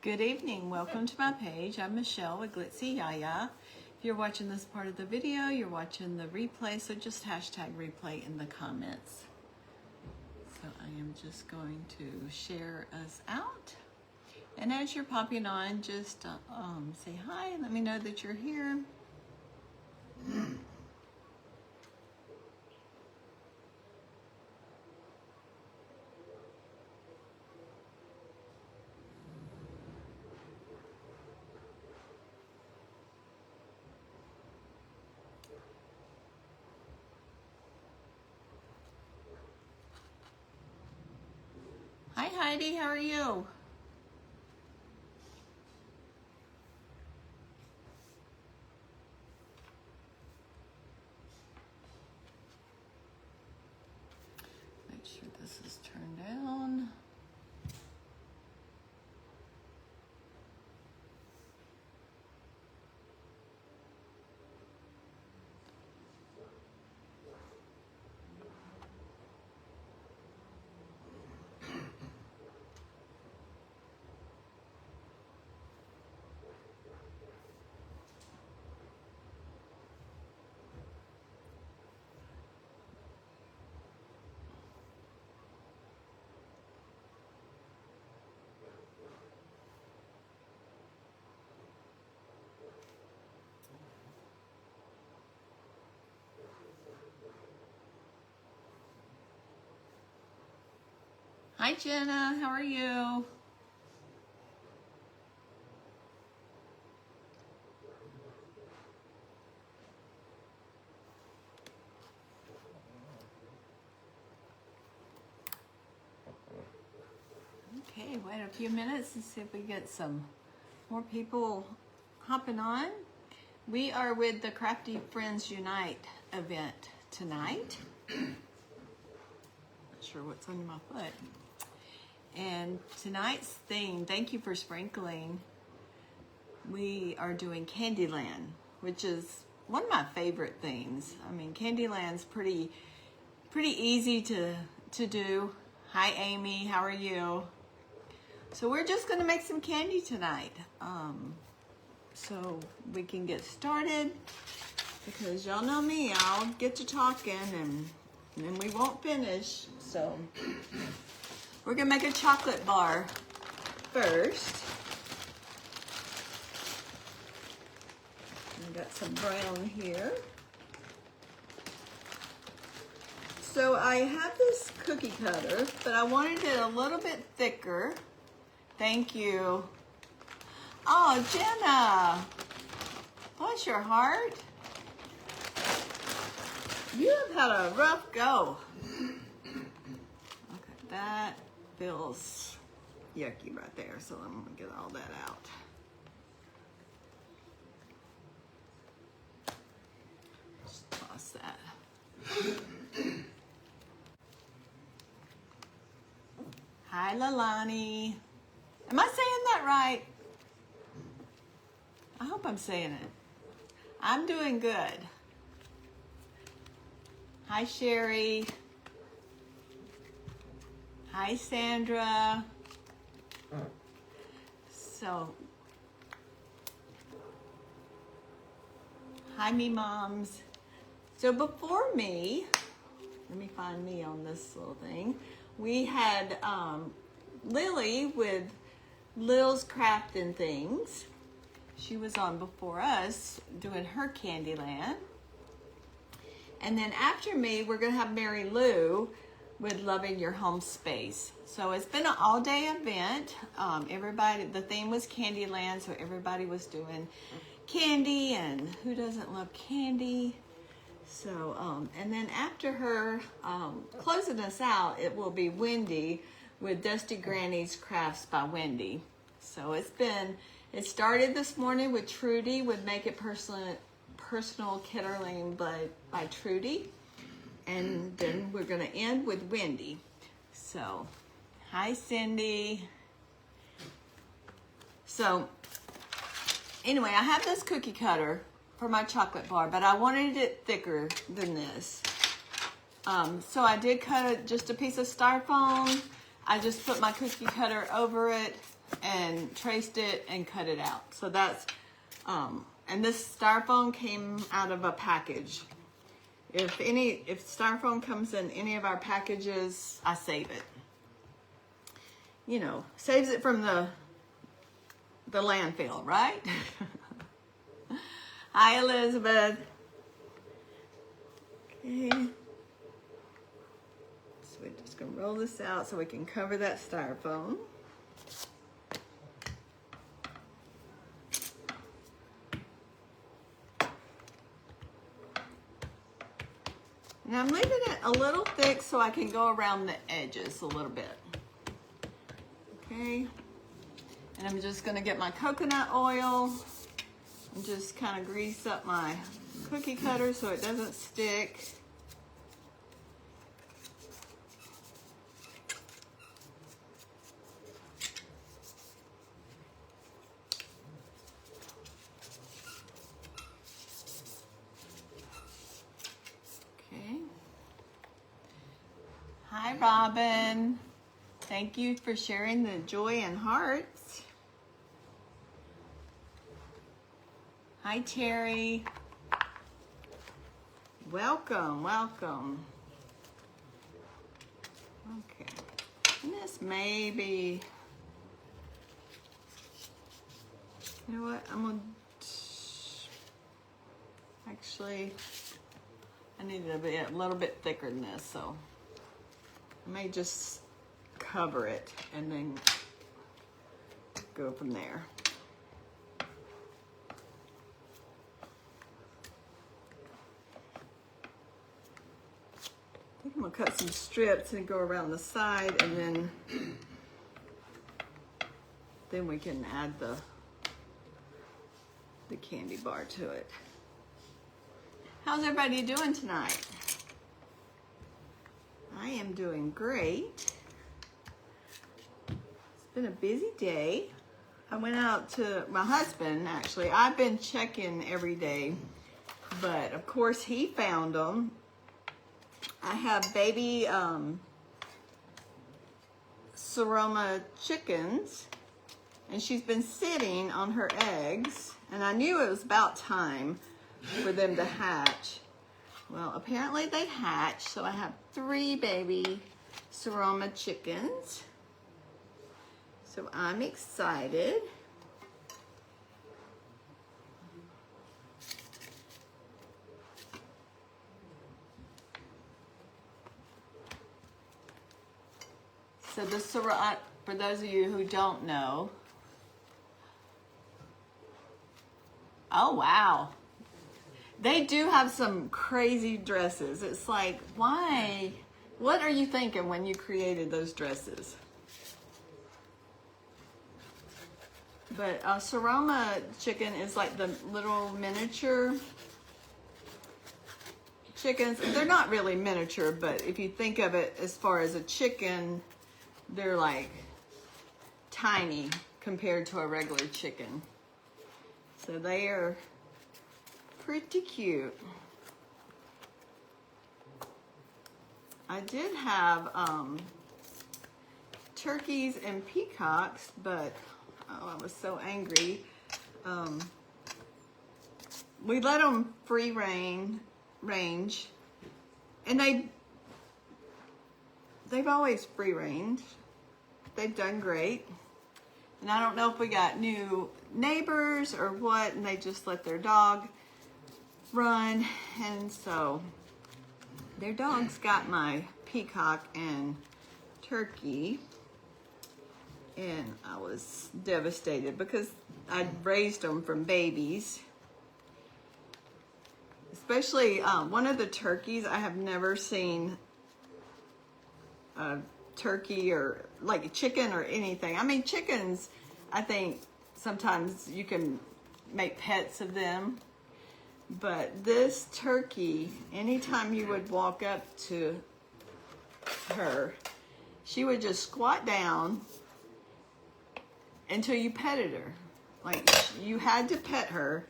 Good evening, welcome to my page. I'm Michelle with Glitzy Yaya. If you're watching this part of the video, you're watching the replay, so just hashtag replay in the comments. So I am just going to share us out. And as you're popping on, just say hi and let me know that you're here. Hi Heidi, how are you? Make sure this is turned down. Hi Jenna, how are you? Okay, wait a few minutes and see if we get some more people hopping on. We are with the Crafty Friends Unite event tonight. Not sure what's on my foot. And tonight's theme, thank you for sprinkling, we are doing Candyland, which is one of my favorite things. I mean, Candyland's pretty easy to do. Hi Amy, how are you? So we're just gonna make some candy tonight. So we can get started, because y'all know me, I'll get to talking and then we won't finish. So we're gonna make a chocolate bar first. I got some brown here. So I have this cookie cutter, but I wanted it a little bit thicker. Thank you. Oh, Jenna, bless your heart. You have had a rough go. Okay, that feels yucky right there, so I'm gonna get all that out. Just toss that. Hi, Lalani. Am I saying that right? I hope I'm saying it. I'm doing good. Hi, Sherry. Hi, Sandra. So, hi, me moms. So before me, let me find me on this little thing. We had Lily with Lil's Crafting Things. She was on before us doing her Candyland. And then after me, we're gonna have Mary Lou with Loving Your Home Space. So it's been an all-day event. Everybody, the theme was Candyland, so everybody was doing candy, and who doesn't love candy? So, and then after her closing us out, it will be Wendy with Dusty Granny's Crafts by Wendy. So it started this morning with Trudy with Make It Personal Kitterling by Trudy. And then we're gonna end with Wendy. So, hi Cindy. So, anyway, I have this cookie cutter for my chocolate bar, but I wanted it thicker than this. So I did cut just a piece of styrofoam. I just put my cookie cutter over it and traced it and cut it out. So that's, and this styrofoam came out of a package. If styrofoam comes in any of our packages, I save it. You know, saves it from the landfill, right? Hi, Elizabeth. Okay. So we're just gonna roll this out so we can cover that styrofoam. And I'm leaving it a little thick so I can go around the edges a little bit. Okay. And I'm just gonna get my coconut oil and just kind of grease up my cookie cutter so it doesn't stick. Okay. Hi, Robin. Thank you for sharing the joy and hearts. Hi, Terry. Welcome, welcome. Okay. And this may be, you know what, I'm gonna, actually, I need it to be a little bit thicker than this, so I may just cover it and then go from there. I think I'm gonna cut some strips and go around the side, and then we can add the candy bar to it. How's everybody doing tonight? I am doing great. It's been a busy day. I went out to my husband, actually. I've been checking every day, but of course he found them. I have baby Soroma chickens, and she's been sitting on her eggs, and I knew it was about time for them to hatch. Well, apparently they hatched, so I have 3 baby Soroma chickens. So I'm excited. So the Soroma, for those of you who don't know, oh wow, they do have some crazy dresses. It's like, why? What are you thinking when you created those dresses? But a Soroma chicken is like the little miniature chickens. They're not really miniature, but if you think of it as far as a chicken, they're like tiny compared to a regular chicken. So they are pretty cute. I did have turkeys and peacocks, but oh, I was so angry. We let them free range, and they've always free range. They've done great. And I don't know if we got new neighbors or what, and they just let their dog run. And so their dogs got my peacock and turkey. And I was devastated because I raised them from babies. Especially one of the turkeys, I have never seen a turkey or like a chicken or anything. I mean, chickens, I think sometimes you can make pets of them. But this turkey, anytime you would walk up to her, she would just squat down until you petted her. Like, you had to pet her,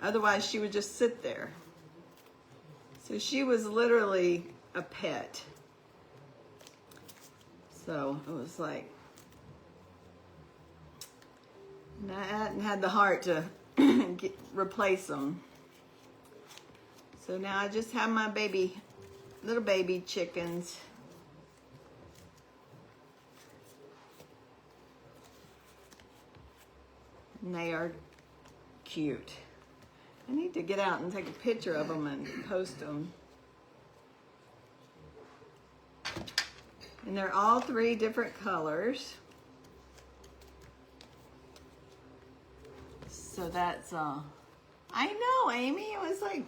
otherwise she would just sit there. So she was literally a pet. So it was like, And I hadn't had the heart to replace them. So now I just have my little baby chickens. And they are cute. I need to get out and take a picture of them and post them. And they're all 3 different colors. So that's, I know, Amy, it was like,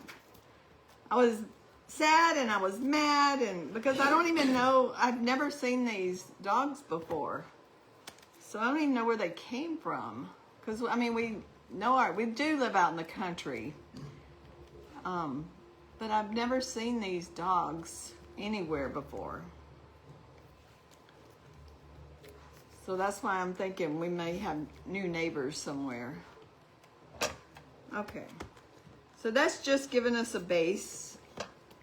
I was sad and I was mad, and because I don't even know, I've never seen these dogs before. So I don't even know where they came from. Because, I mean, we do live out in the country. But I've never seen these dogs anywhere before. So that's why I'm thinking we may have new neighbors somewhere. Okay. So that's just giving us a base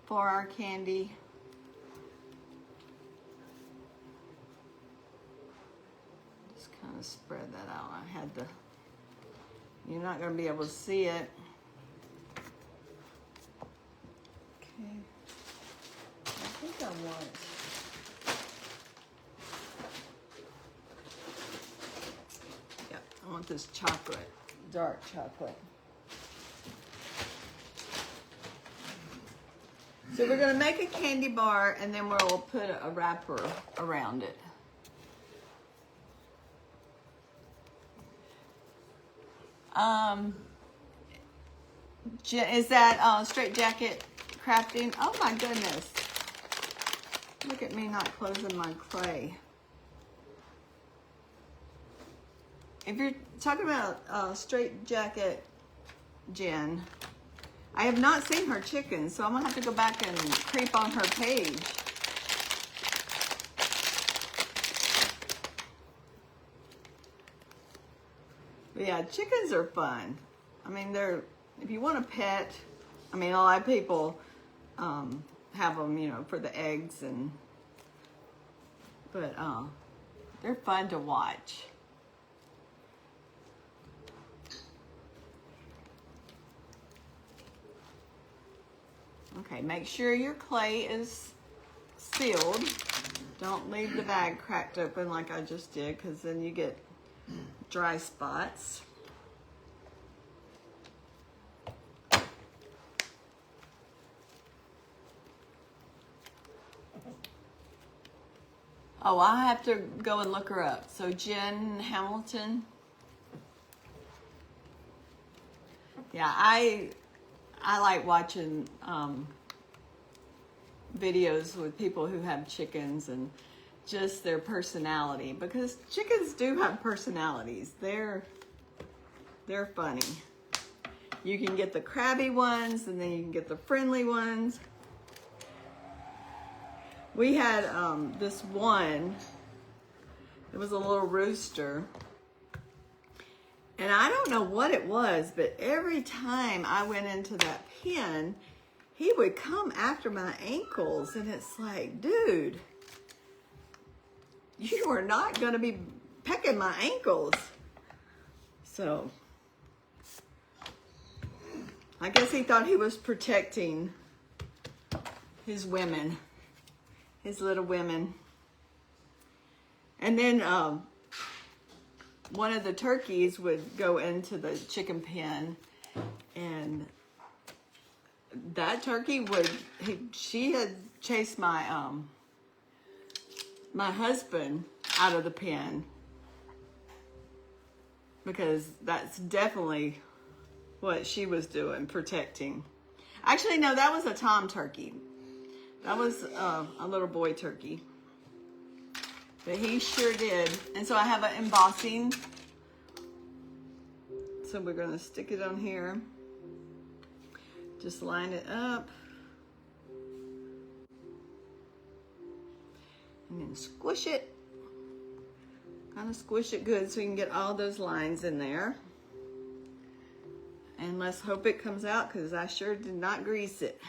for our candy. Just kind of spread that out. I had to, you're not going to be able to see it. Okay. I think I want, yep, I want this chocolate, dark chocolate. So we're going to make a candy bar, and then we'll put a wrapper around it. Is that straight jacket crafting? Oh my goodness. Look at me not closing my clay. If you're talking about straight jacket, Jen, I have not seen her chickens, so I'm gonna have to go back and creep on her page. But yeah, chickens are fun. I mean, if you want a pet, I mean, a lot of people have them, you know, for the eggs, but they're fun to watch. Okay, make sure your clay is sealed. Don't leave the bag cracked open like I just did, because then you get dry spots. Oh, I have to go and look her up. So Jen Hamilton. Yeah, I like watching videos with people who have chickens and just their personality, because chickens do have personalities. They're funny. You can get the crabby ones, and then you can get the friendly ones. We had this one, it was a little rooster, and I don't know what it was, but every time I went into that pen, he would come after my ankles, and it's like, dude, you are not going to be pecking my ankles. So I guess he thought he was protecting his women. His little women. And then one of the turkeys would go into the chicken pen, and that turkey she had chased my my husband out of the pen, because that's definitely what she was doing, protecting. Actually, no, that was a tom turkey. That was a little boy turkey. But he sure did. And so I have an embossing. So we're going to stick it on here. Just line it up. And then squish it. Kind of squish it good so you can get all those lines in there. And let's hope it comes out, because I sure did not grease it.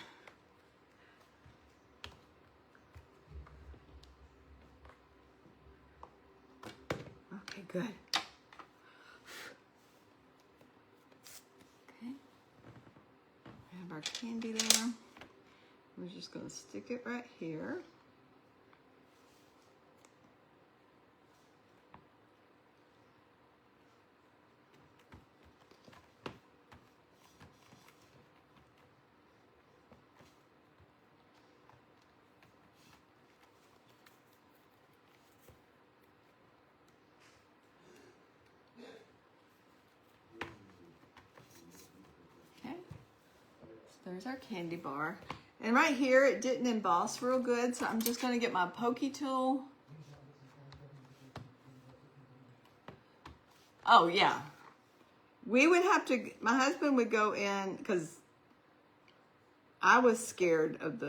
Okay, good. our candy there. We're just going to stick it right here. There's our candy bar. And right here, it didn't emboss real good, so I'm just going to get my pokey tool. Oh, yeah. We would have to, my husband would go in, because I was scared of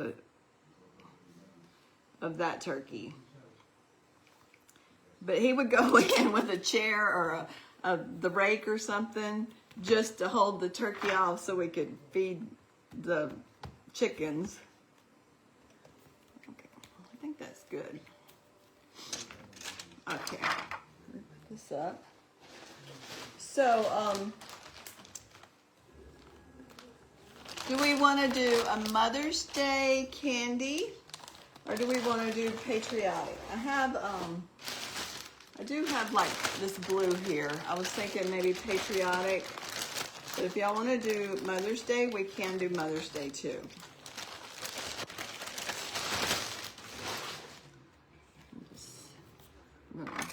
that turkey. But he would go in with a chair or the rake or something just to hold the turkey off so we could feed the chickens. Okay, I think that's good. Okay, put this up. So, do we want to do a Mother's Day candy, or do we want to do patriotic? I do have like this blue here. I was thinking maybe patriotic. But if y'all want to do Mother's Day, we can do Mother's Day too. I'm gonna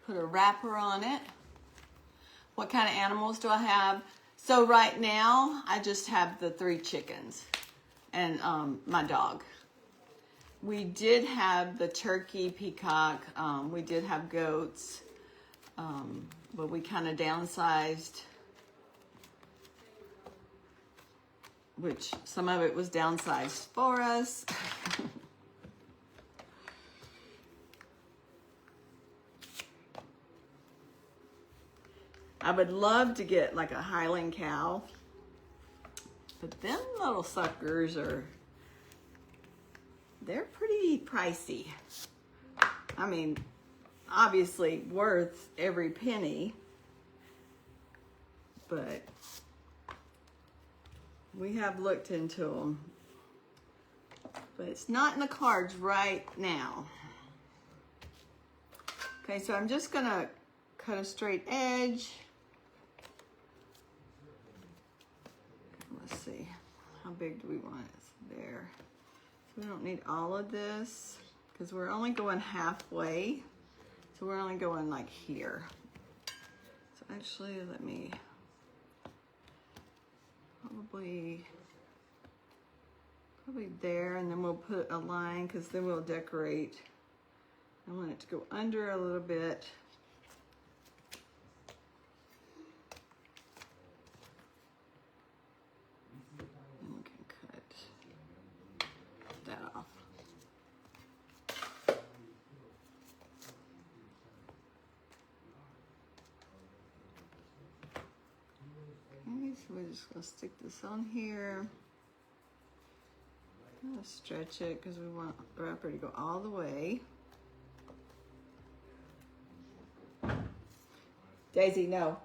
put a wrapper on it. What kind of animals do I have? So right now, I just have the 3 chickens and my dog. We did have the turkey, peacock. We did have goats, but we kind of downsized. Which some of it was downsized for us. I would love to get like a Highland cow, but them little suckers they're pretty pricey. I mean, obviously worth every penny, but we have looked into them, but it's not in the cards right now. Okay, so I'm just gonna cut a straight edge. Let's see, how big do we want it? There. So we don't need all of this because we're only going halfway. So we're only going like here. So actually, let me probably there, and then we'll put a line because then we'll decorate. I want it to go under a little bit. And we can cut that off. Okay, so we're just gonna stick this on here. I'm gonna stretch it because we want the wrapper to go all the way. Daisy, no.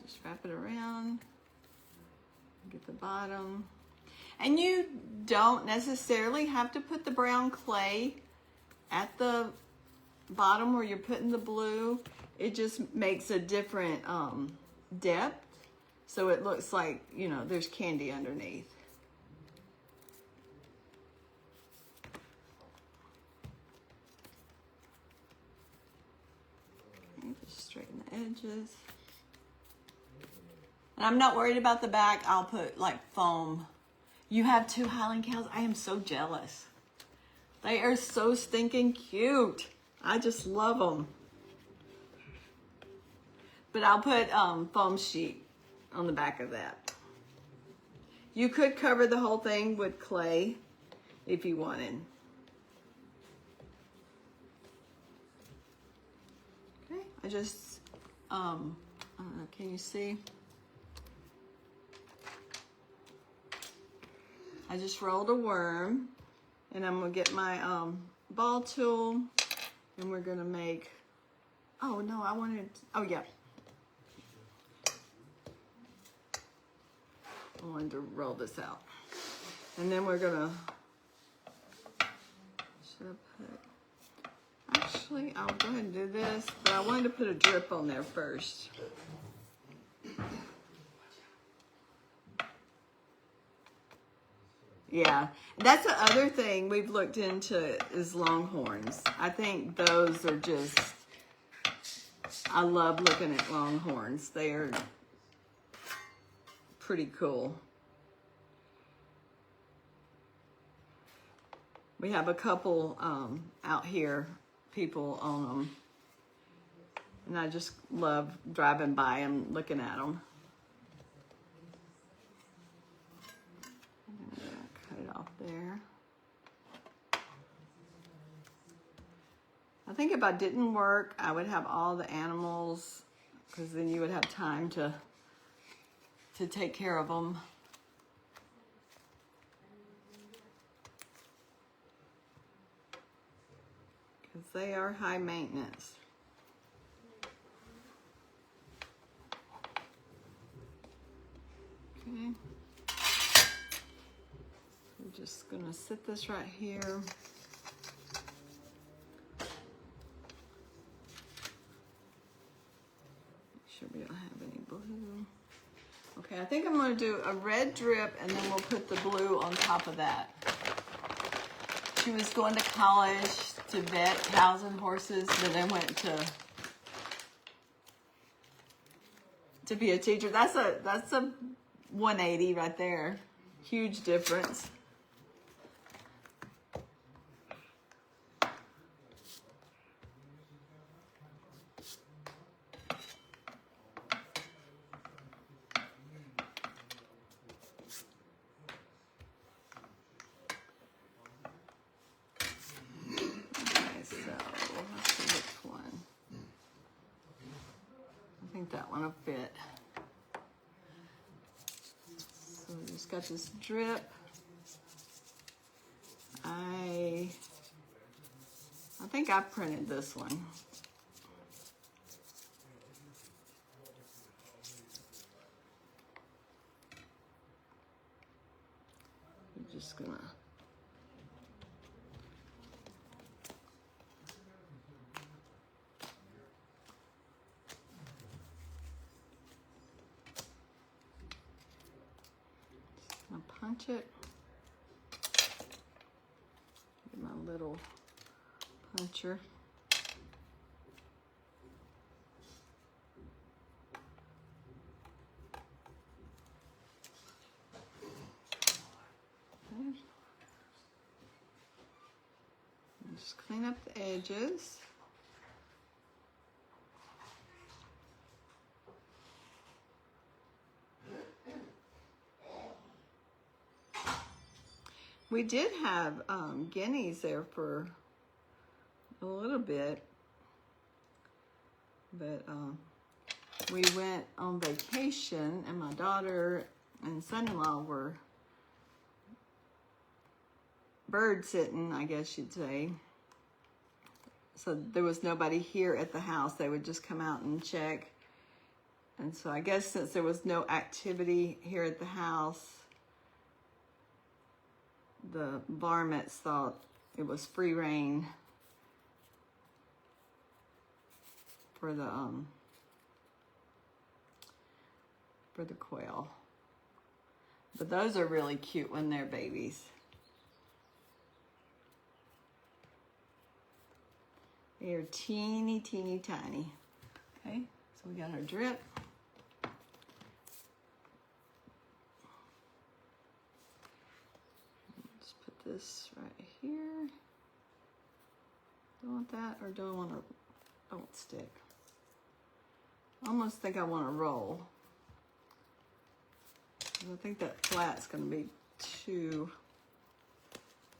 Just wrap it around. Get the bottom. And you don't necessarily have to put the brown clay at the bottom where you're putting the blue. It just makes a different depth. So it looks like, you know, there's candy underneath. Okay, just straighten the edges. And I'm not worried about the back. I'll put like foam. You have 2 Highland cows? I am so jealous. They are so stinking cute. I just love them. But I'll put foam sheet on the back of that. You could cover the whole thing with clay if you wanted. Okay, I just, I don't know, can you see? I just rolled a worm, and I'm gonna get my ball tool, and we're gonna make, oh no, I wanted, oh yeah. I wanted to roll this out. And then we're gonna, should I put, actually, I'll go ahead and do this, but I wanted to put a drip on there first. Yeah, that's the other thing we've looked into is longhorns. I think those are just, I love looking at longhorns. They are pretty cool. We have a couple out here, people own them. And I just love driving by them, looking at them. I'm gonna cut it off there. I think if I didn't work, I would have all the animals, because then you would have time to take care of them. Because they are high maintenance. Okay. I'm just gonna sit this right here. Make sure we don't have any blue. Okay, I think I'm gonna do a red drip and then we'll put the blue on top of that. She was going to college to vet cows and horses, but then went to be a teacher. That's a 180 right there. Huge difference. That one will fit. So we just got this drip. I think I printed this one. I'm just gonna punch it. Get my little puncher. Okay. Just clean up the edges. We did have guineas there for a little bit, but we went on vacation and my daughter and son-in-law were bird sitting, I guess you'd say. So there was nobody here at the house. They would just come out and check. And so I guess since there was no activity here at the house, the varmints thought it was free reign for the quail. But those are really cute when they're babies. They are teeny, teeny, tiny. Okay, so we got our drip. This right here. Do I want that or do I want to, don't stick. I almost think I want to roll. I think that flat's going to be too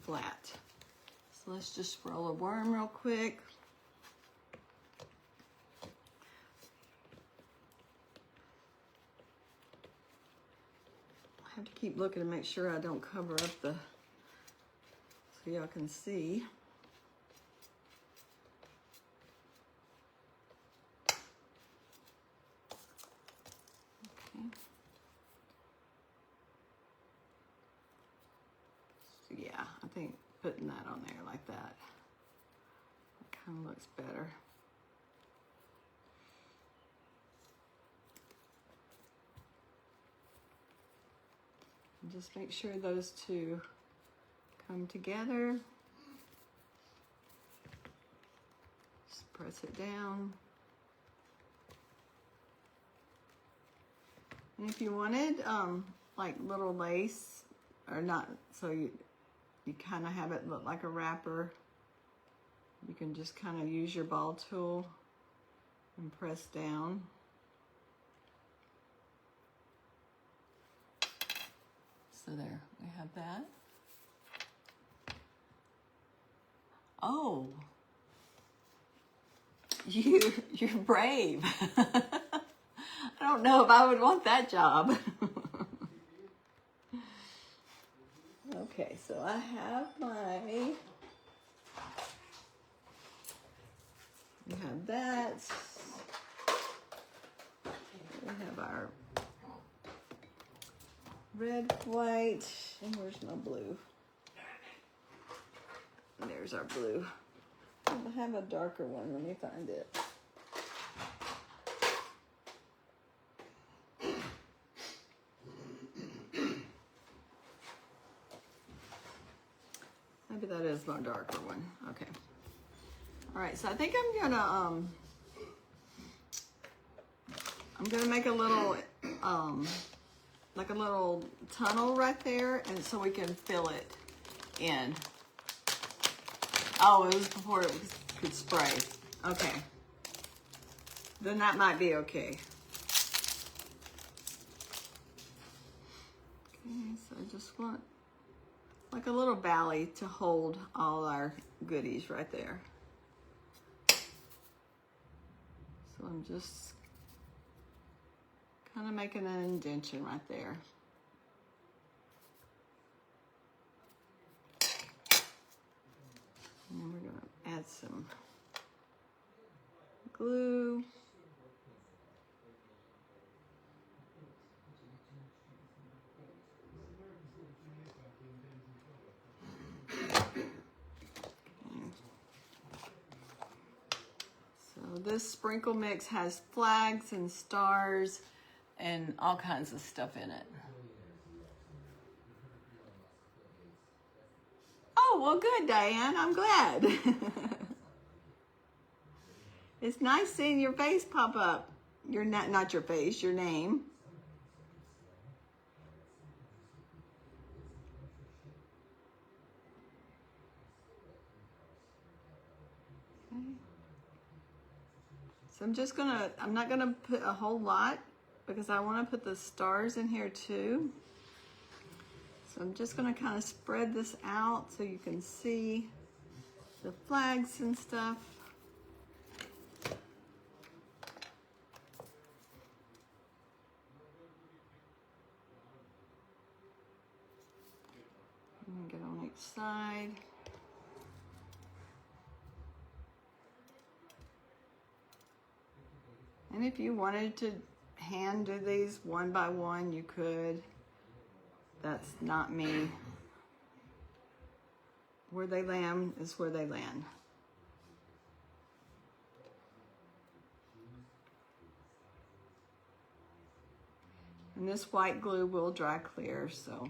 flat. So let's just roll a worm real quick. I have to keep looking to make sure I don't cover up the, so y'all can see. Okay. think putting that on there like that kind of looks better. And just make sure those two come together. Just press it down. And if you wanted like little lace, or not, so you kind of have it look like a wrapper, you can just kind of use your ball tool and press down. So there, we have that. Oh, you're brave. I don't know if I would want that job. Okay, so I have we have that. We have our red, white, and where's my blue? There's our blue. I have a darker one. Let me find it. Maybe that is my darker one. Okay. All right, so I think I'm gonna make a little like a little tunnel right there, and so we can fill it in. Oh, it was before it could spray. Okay. Then that might be okay. Okay, so I just want like a little valley to hold all our goodies right there. So I'm just kind of making an indention right there. And then we're gonna add some glue. So this sprinkle mix has flags and stars and all kinds of stuff in it. Oh, well, good, Diane. I'm glad. It's nice seeing your face pop up. Not your face, your name. Okay. So I'm not gonna put a whole lot because I want to put the stars in here too. So I'm just gonna kind of spread this out so you can see the flags and stuff. And get on each side. And if you wanted to hand do these one by one, you could. That's not me. Where they land is where they land. And this white glue will dry clear, so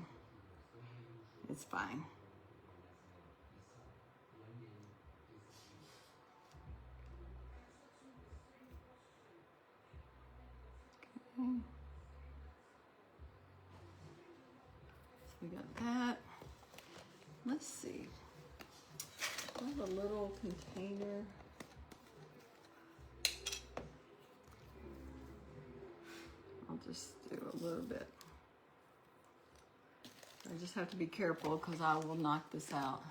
it's fine. Okay. So we got that. Let's see. I have a little container. I'll just do a little bit. I just have to be careful because I will knock this out.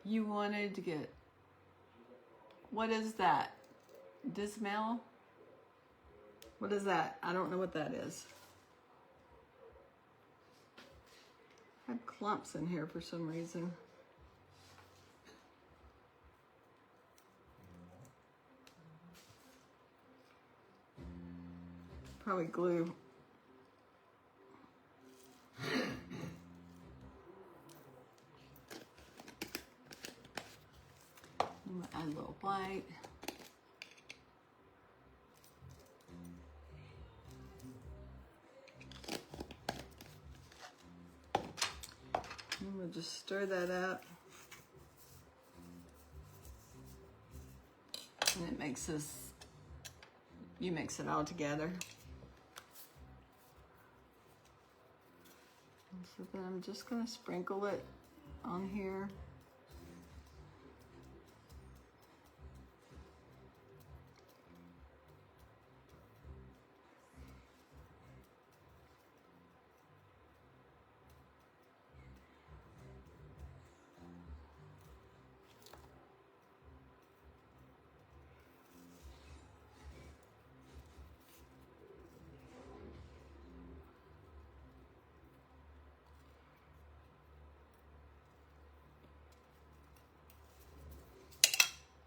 You wanted to get, what is that? Dismal? What is that? I don't know what that is. I have clumps in here for some reason. Probably glue. Add a little white. And we'll just stir that up. And it makes this, you mix it all together. And so then I'm just gonna sprinkle it on here.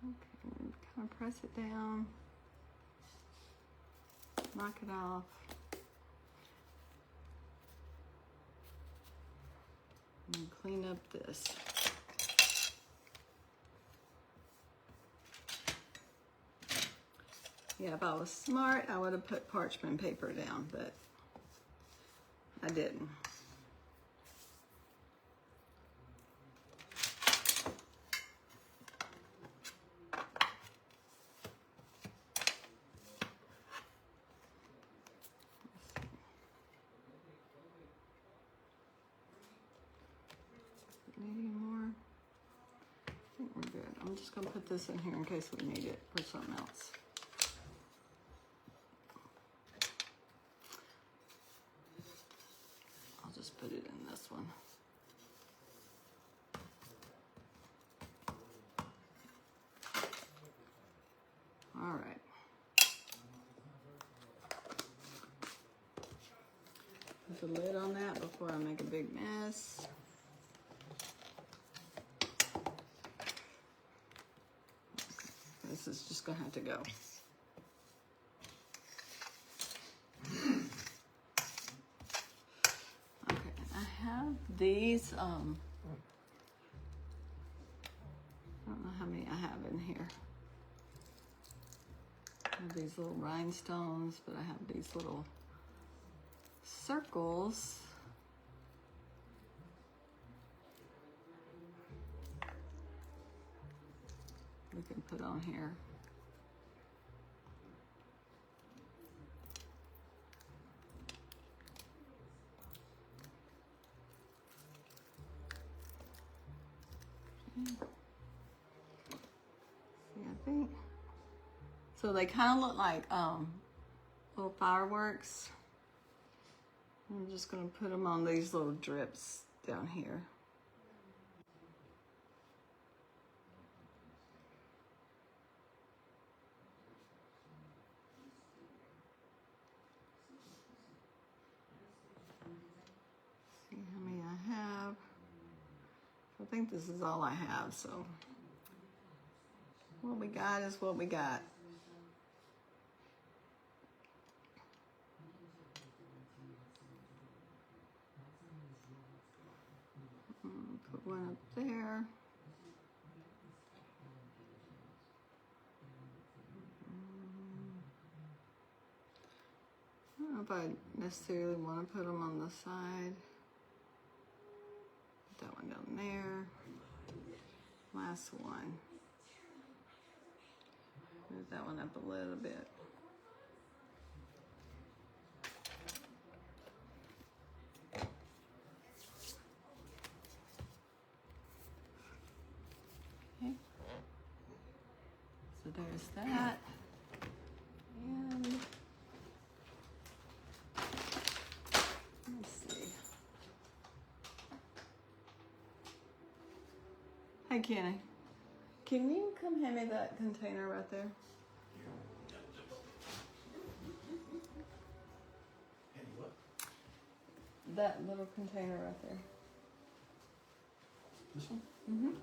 Okay, kind of press it down, knock it off. And clean up this. Yeah, if I was smart, I would have put parchment paper down, but I didn't. Need any more? I think we're good. I'm just gonna put this in here in case we need it for something else. I'll just put it in this one. All right. Put the lid on that before I make a big mess. This is just gonna have to go. Okay, I have these, I don't know how many I have in here. I have these little rhinestones, but I have these little circles. We can put on here. Okay. See, I think so. They kind of look like little fireworks. I'm just gonna put them on these little drips down here. See how many I have. I think this is all I have, so what we got is what we got. Put one up there. I don't know if I necessarily want to put them on the side. Put that one down there. Last one. Move that one up a little bit. Okay. So there's that. And let's see. Hi, Kenny. Can you come hand me that container right there? What? That little container right there. This one? Mm-hmm.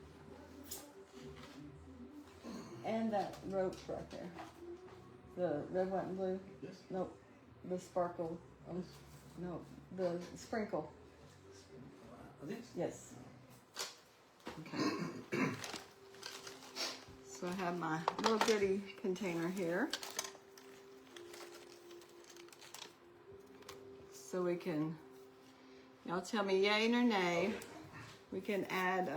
And that rope right there. The red, white, and blue. Yes. Nope. The sparkle. No, the sprinkle. This? Yes. Okay. So I have my little goodie container here. So we can, y'all tell me yay or nay. We can add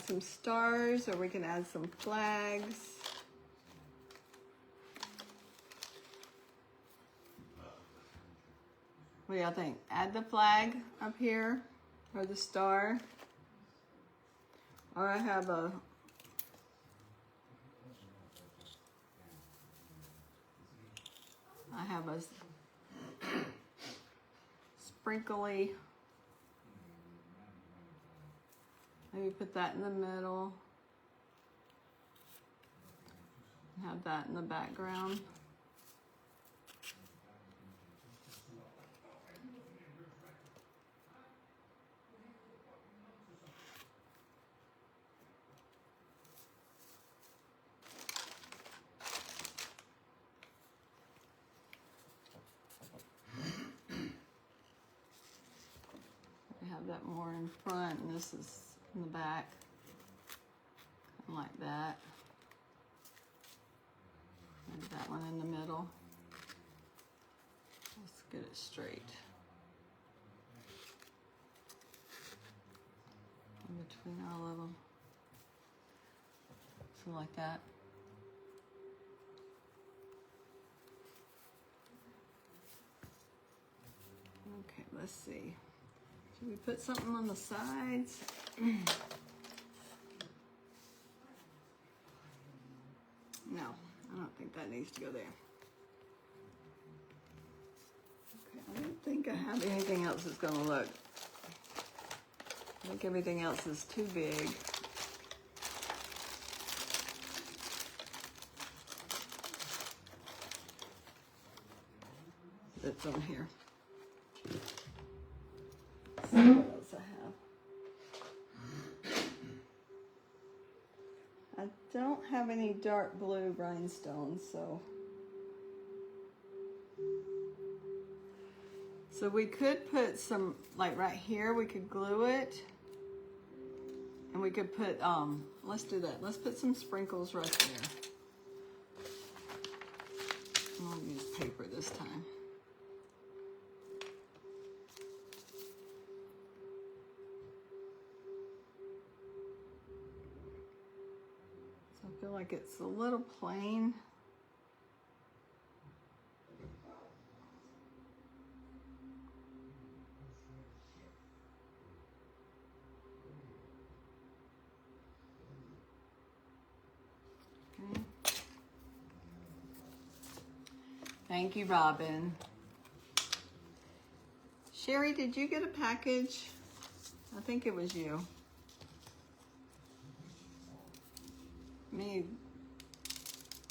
some stars, or we can add some flags. What do y'all think? Add the flag up here, or the star. Or I have a sprinkly. Maybe put that in the middle. Have that in the background. Have that more in front, and this is in the back, kind of like that. Maybe that one in the middle. Let's get it straight. In between all of them. Something like that. Okay, let's see. Should we put something on the sides? No, I don't think that needs to go there. Okay, I don't think I have anything else that's gonna look. I think everything else is too big. That's on here. See what else I have. I don't have any dark blue rhinestones, so we could put some, like right here, we could glue it, and we could put let's do that. Let's put some sprinkles right there. I'll use paper this time. I feel like it's a little plain. Okay. Thank you, Robin. Sherry, did you get a package? I think it was you.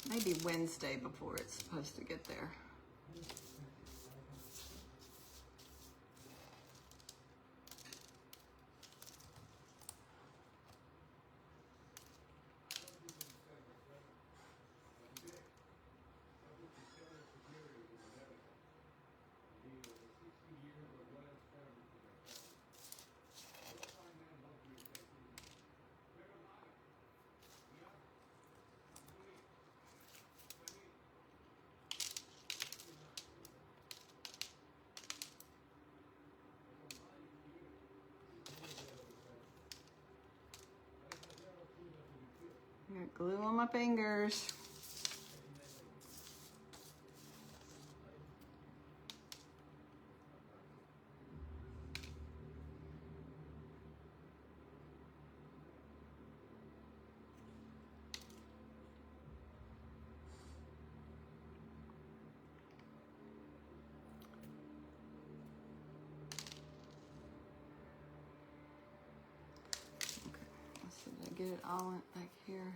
Maybe Wednesday before it's supposed to get there. I got glue on my fingers. Okay, let's see, did I get it all back here?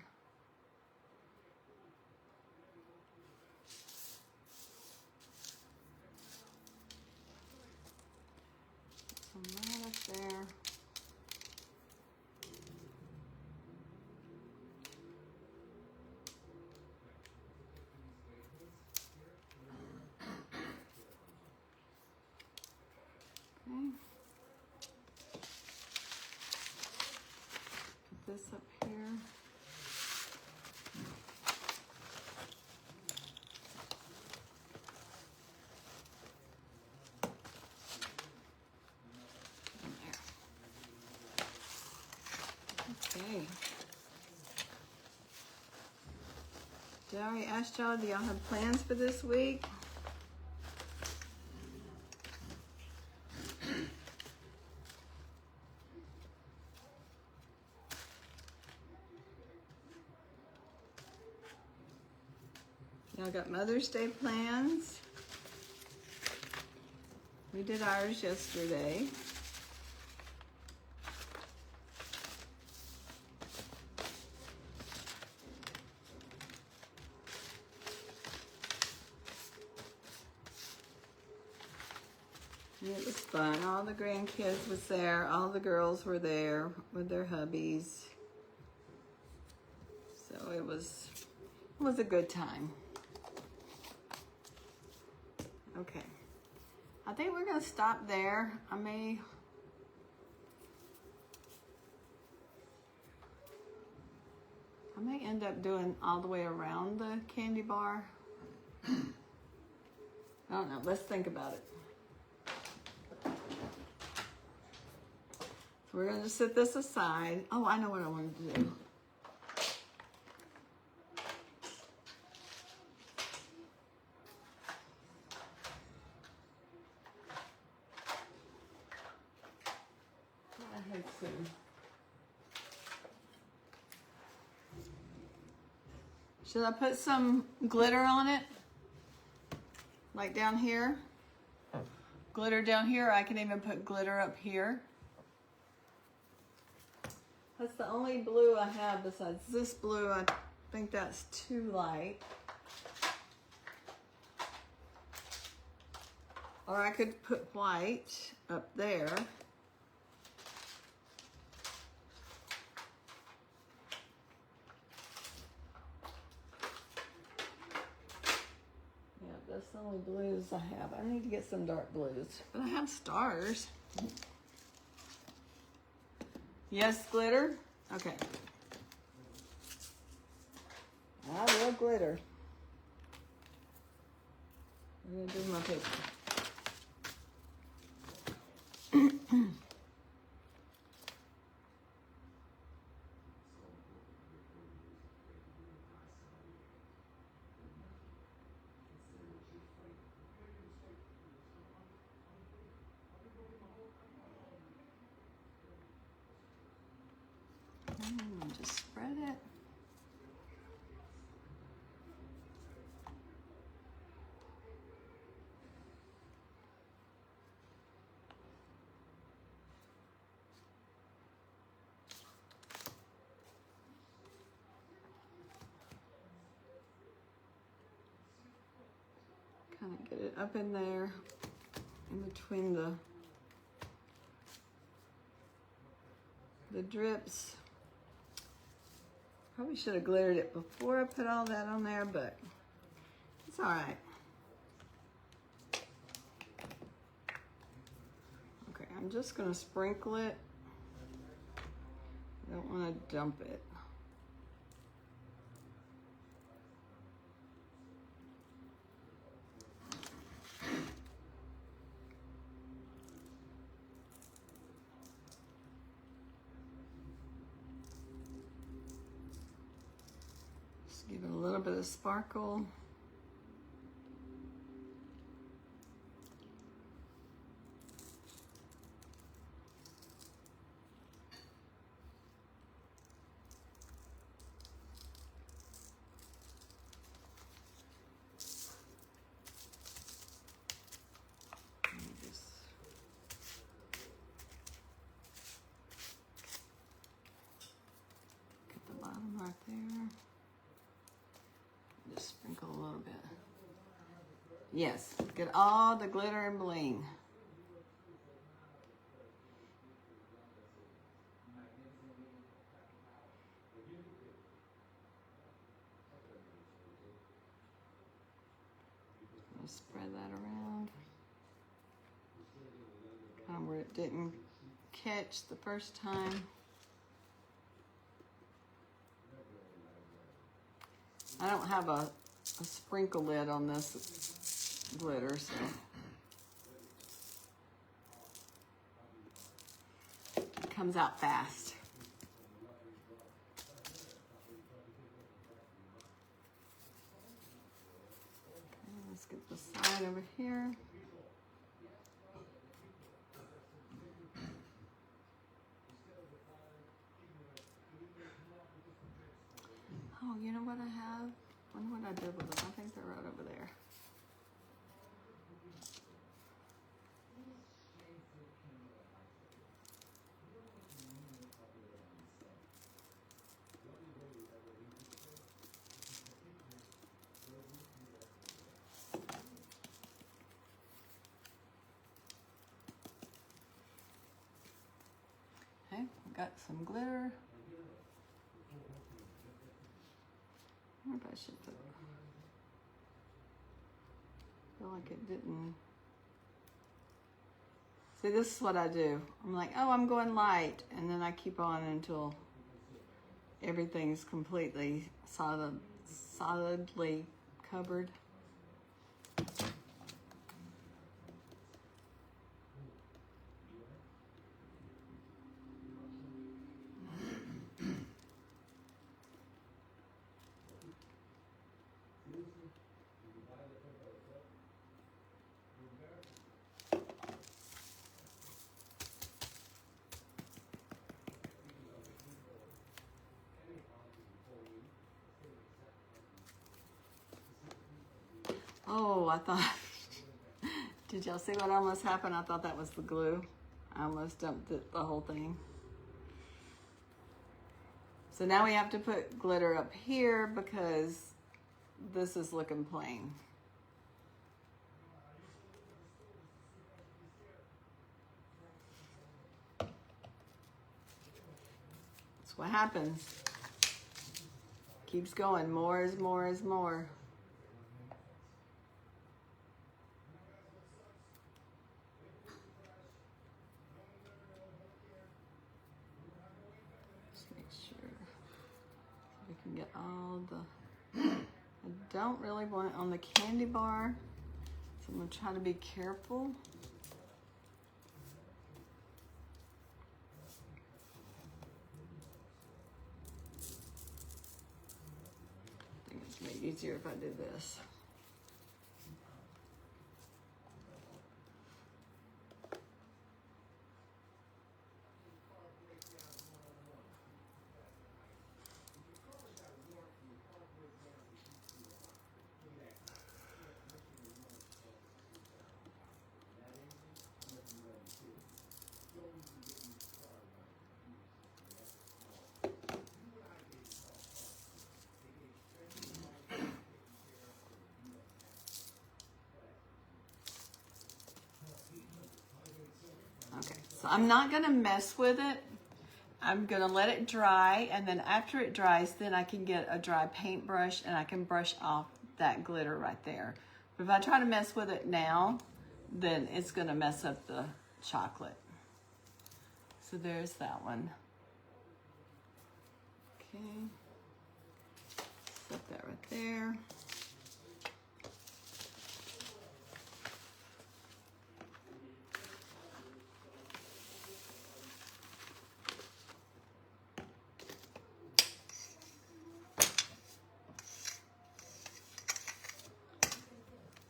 Some right up there. Okay. I already asked y'all, do y'all have plans for this week? Y'all got Mother's Day plans? We did ours yesterday. It was fun. All the grandkids was there. All the girls were there with their hubbies. So it was a good time. Okay. I think we're gonna stop there. I may end up doing all the way around the candy bar. I don't know. Let's think about it. So we're gonna just set this aside. Oh, I know what I wanted to do. Should I put some glitter on it? Like down here? Glitter down here, or I can even put glitter up here. That's the only blue I have besides this blue. I think that's too light. Or I could put white up there. That's the only blues I have. I need to get some dark blues. But I have stars. Yes, glitter? Okay. I will glitter. I'm gonna do my paper. And just spread it. Kind of get it up in there, in between the drips. Probably should have glittered it before I put all that on there, but it's all right. Okay, I'm just gonna sprinkle it. I don't want to dump it. Give it a little bit of sparkle. Just get the bottom right there. Just sprinkle a little bit. Yes, get all the glitter and bling. Just spread that around. Kind of where it didn't catch the first time. I don't have a sprinkle lid on this glitter, so it comes out fast. over here. Oh, you know what I have? I wonder what I did with them. I think they're right over there. Okay, got some glitter. I wonder if I should put, I feel like it didn't. See, this is what I do. I'm like, oh, I'm going light, and then I keep on until everything's completely solidly covered. Oh, I thought, did y'all see what almost happened? I thought that was the glue. I almost dumped the whole thing. So now we have to put glitter up here because this is looking plain. That's what happens. Keeps going. More is more is more. We can get all the, I don't really want it on the candy bar, so I'm gonna try to be careful. I think it's gonna be easier if I do this. Okay, so I'm not gonna mess with it. I'm gonna let it dry, and then after it dries, then I can get a dry paintbrush and I can brush off that glitter right there. But if I try to mess with it now, then it's gonna mess up the chocolate. So there's that one. Okay, set that right there.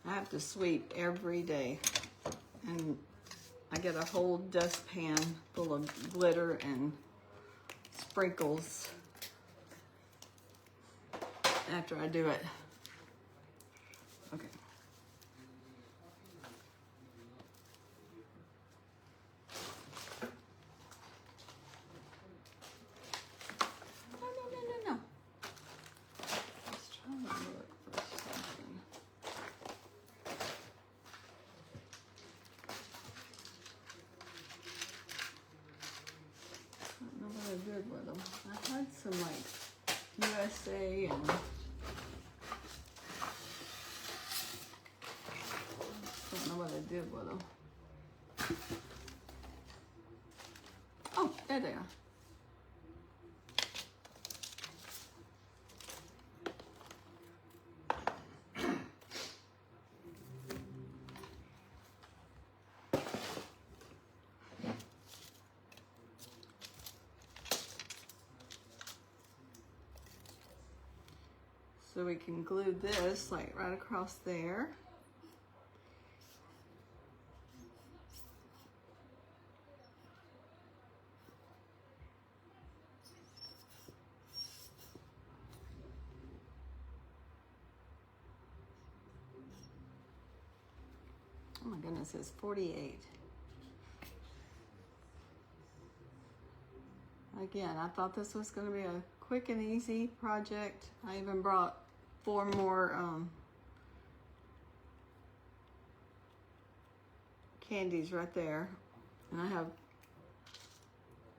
I have to sweep every day, and I get a whole dustpan full of glitter and sprinkles after I do it. Okay. No. Let's try to look for something. I don't know what I did with them. I had some like USA and I don't know what I did with them. Oh, there they are. So we can glue this like right across there. Oh my goodness, it's 48. Again, I thought this was going to be a quick and easy project. I even brought 4 more candies right there. And I have,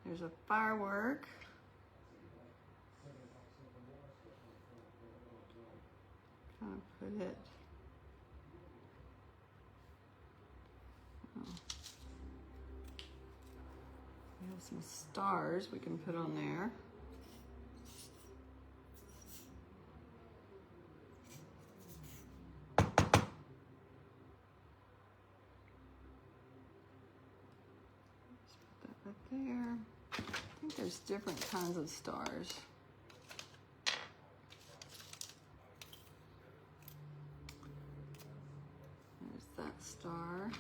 there's a firework. Kind of put it. Oh. We have some stars we can put on there. Just put that right there. I think there's different kinds of stars. There's that star.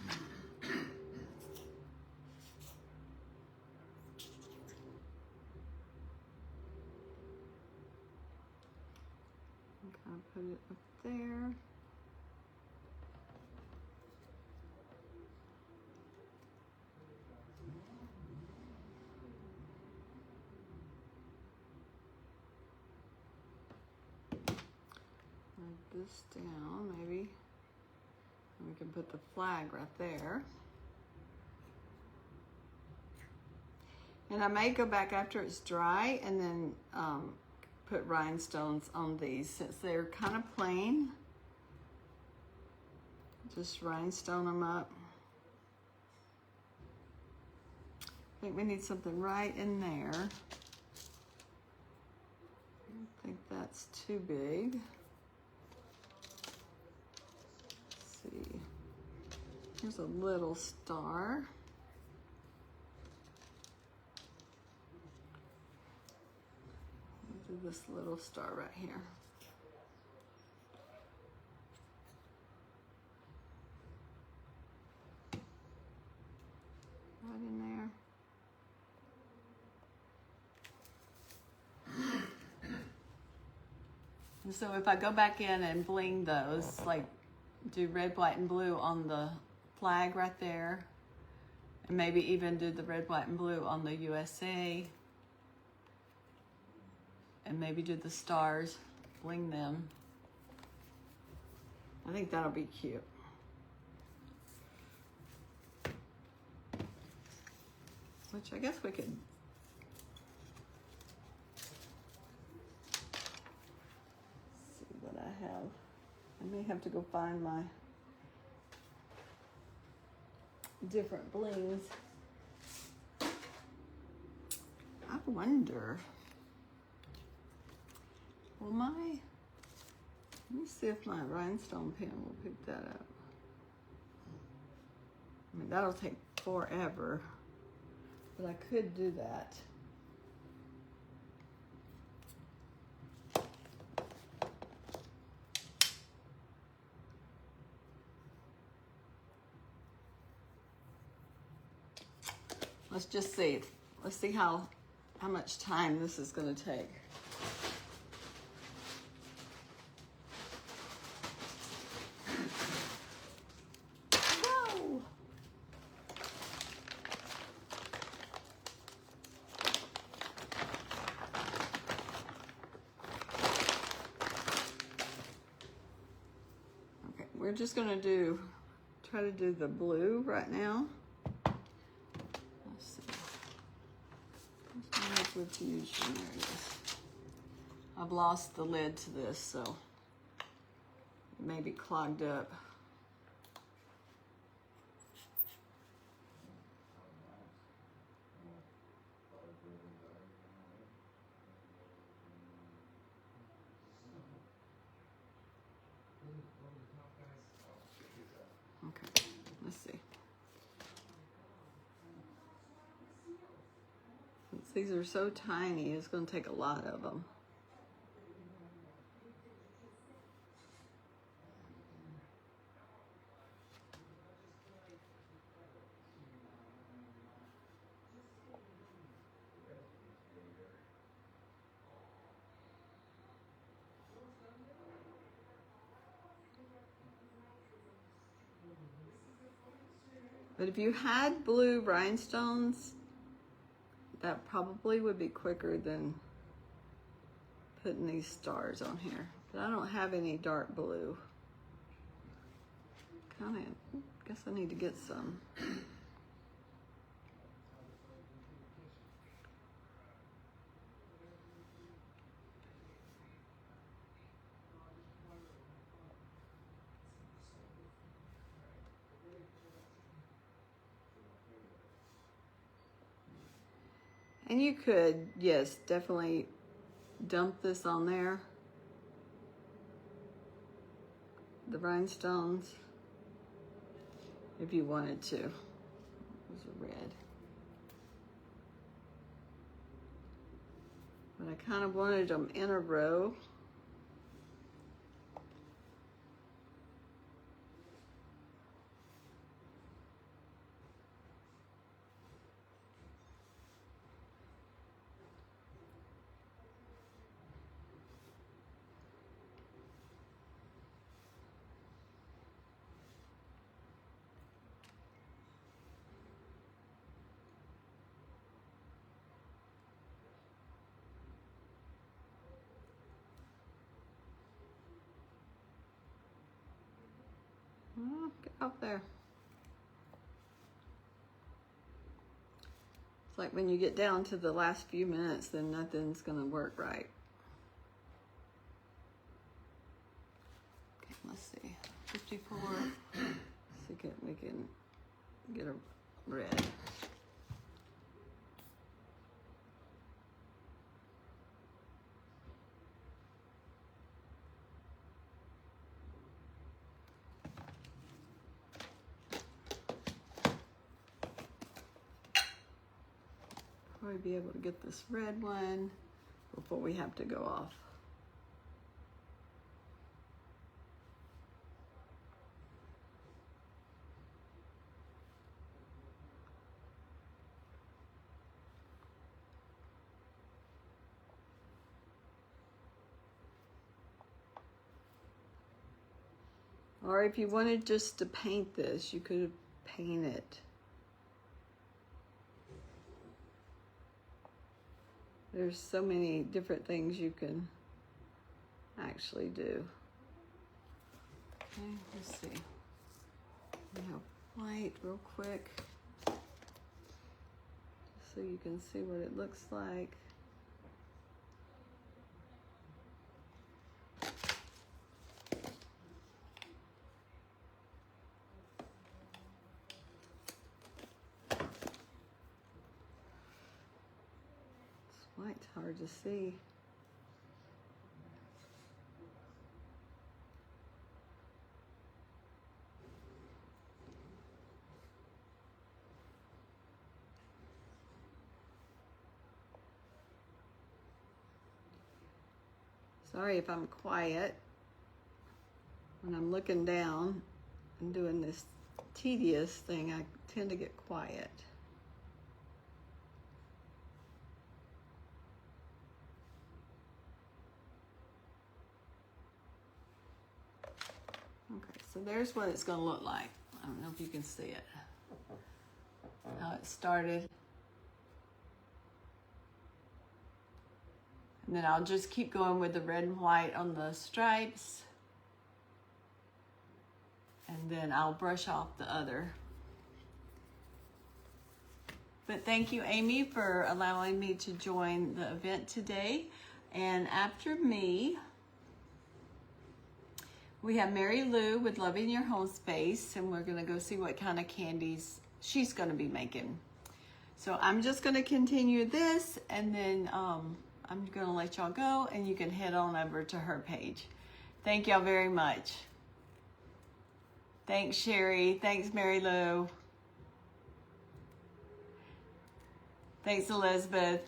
Kind of put it up there. Write this down, maybe. And we can put the flag right there. And I may go back after it's dry and then put rhinestones on these since they're kind of plain. Just rhinestone them up. I think we need something right in there. I don't think that's too big. Let's see. Here's a little star. Do this little star right here. Right in there. And so if I go back in and bling those, like do red, white, and blue on the flag right there, and maybe even do the red, white, and blue on the USA, and maybe do the stars, bling them. I think that'll be cute. Which I guess we could see what I have. I may have to go find my different blings. I wonder, will let me see if my rhinestone pen will pick that up. I mean, that'll take forever, but I could do that. Let's just see. Let's see how much time this is going to take. Whoa! Okay, we're just going to try to do the blue right now. Let's see. Where's my liquid fusion? There it is. I've lost the lid to this, so it may be clogged up. Okay, let's see. Since these are so tiny, it's going to take a lot of them. But if you had blue rhinestones, that probably would be quicker than putting these stars on here. But I don't have any dark blue. Guess I need to get some. And you could, yes, definitely dump this on there. The rhinestones, if you wanted to. Those are red. But I kind of wanted them in a row. Oh, get up there. It's like when you get down to the last few minutes, then nothing's gonna work right. Okay, let's see. 54. See if we can get a red. Probably be able to get this red one before we have to go off. Or if you wanted just to paint this, you could paint it. There's so many different things you can actually do. Okay, let's see. We have white real quick, so you can see what it looks like. White's hard to see. Sorry if I'm quiet. When I'm looking down and doing this tedious thing, I tend to get quiet. Okay, so there's what it's going to look like. I don't know if you can see it. How it started. And then I'll just keep going with the red and white on the stripes. And then I'll brush off the other. But thank you, Amy, for allowing me to join the event today. And after me, we have Mary Lou with Loving Your Home Space, and we're gonna go see what kind of candies she's gonna be making. So I'm just gonna continue this, and then I'm gonna let y'all go, and you can head on over to her page. Thank y'all very much. Thanks, Sherry. Thanks, Mary Lou. Thanks, Elizabeth.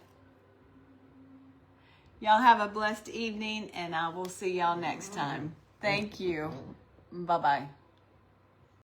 Y'all have a blessed evening, and I will see y'all next time. Thank you. Bye-bye.